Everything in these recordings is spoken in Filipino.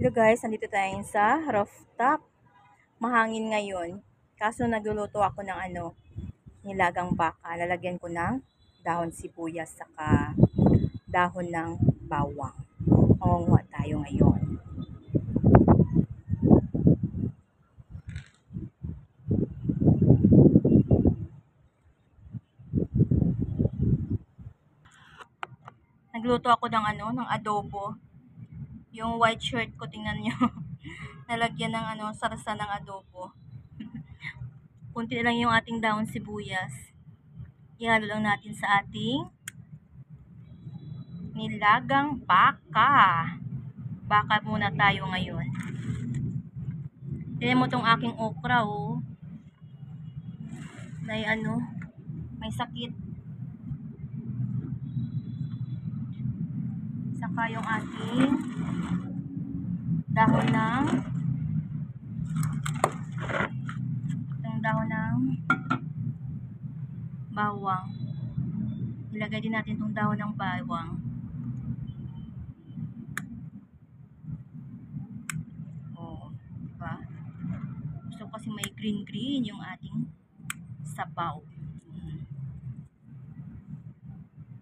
Hello guys, nandito tayo sa rooftop. Mahangin ngayon. Kaso nagluluto ako ng nilagang baka. Lalagyan ko ng dahon sibuyas saka dahon ng bawang. Mangunguha tayo ngayon. Nagluto ako ng adobo. Yung white shirt ko, tingnan nyo. Nalagyan ng sarsa ng adobo. Kunti lang yung ating dahon sibuyas. Ihalo lang natin sa ating nilagang baka. Baka muna tayo ngayon. Tignan mo tong aking okra, oh. May sakit. Saka yung ating dahon ng bawang. Ilagay din natin itong dahon ng bawang. Oh, diba? Gusto ko kasi may green yung ating sabaw.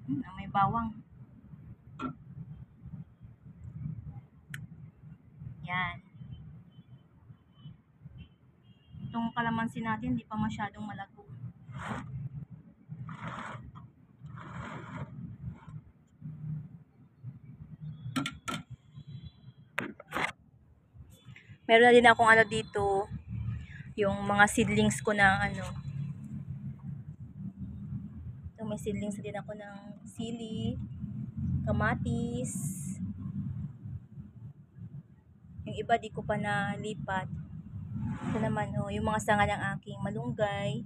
May bawang. Yan. Itong kalamansi natin, hindi pa masyadong malago. Meron na din akong dito, yung mga seedlings ko na may seedlings din ako ng sili, kamatis. Yung iba di ko pa nalipat. Ito naman yung mga sanga ng aking malunggay.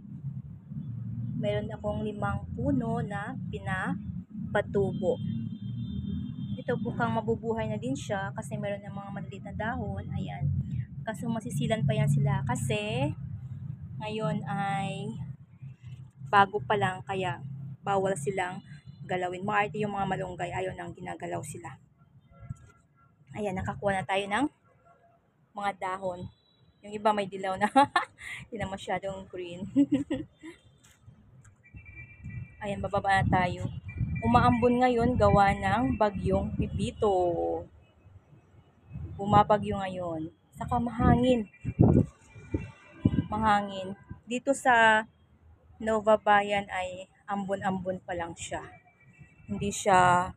Meron akong 5 puno na pinapatubo. Ito mukhang mabubuhay na din siya kasi meron ng mga maliliit na dahon. Ayan. Kaso masisilan pa yan sila kasi ngayon ay bago pa lang kaya bawal silang galawin. Maarte yung mga malunggay, ayaw nang ginagalaw sila. Ayan, nakakuha na tayo ng mga dahon. Yung iba may dilaw na. Hindi na masyadong green. Ayan, bababa na tayo. Umaambon ngayon gawa ng bagyong Pipito. Bumabagyo ngayon. Saka mahangin. Mahangin. Dito sa Nova Bayan ay ambon-ambon pa lang siya. Hindi siya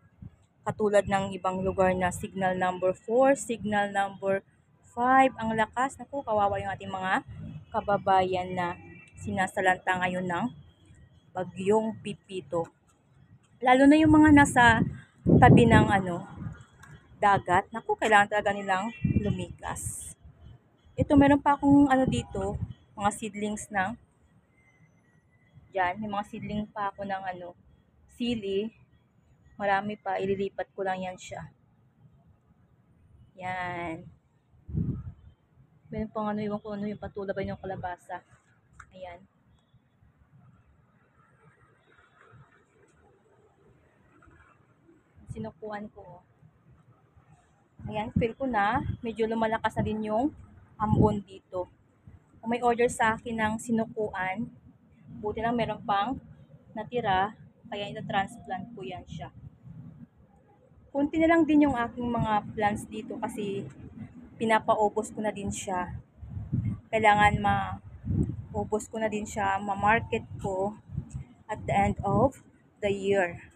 katulad ng ibang lugar na signal number 4, signal number 5. Ang lakas. Naku, kawawa yung ating mga kababayan na sinasalanta ngayon ng bagyong Pipito. Lalo na yung mga nasa tabi ng dagat. Naku, kailangan talaga nilang lumikas. Ito, meron pa akong dito, mga seedlings ng dyan, may mga seedling pa ako ng sili. Marami pa, ililipat ko lang yan siya. Yan. Meron pang iwan ko yung patulabay ng kalabasa. Ayan. Sinukuan ko. Ayan, feel ko na, medyo lumalakas na din yung ambon dito. Kung may order sa akin ng sinukuan, buti lang meron pang natira, kaya ita-transplant ko yan siya. Kunti na lang din yung aking mga plants dito kasi pinapaubos ko na din siya. Kailangan maubos ko na din siya, ma-market ko at the end of the year.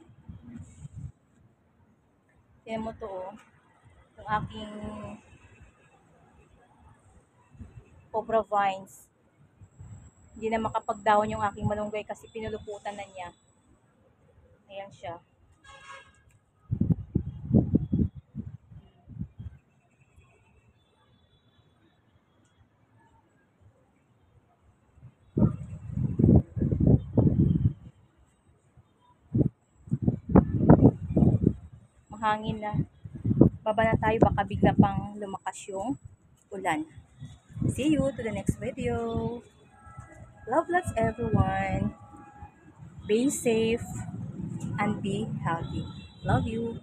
Tignan mo to, yung aking cobra vines. Hindi na makapagdahon yung aking malunggay kasi pinuluputan na niya. Ayan siya. Mahangin na. Baba na tayo, baka bigla pang lumakas yung ulan. See you to the next video. Love lots everyone. Be safe and be healthy. Love you.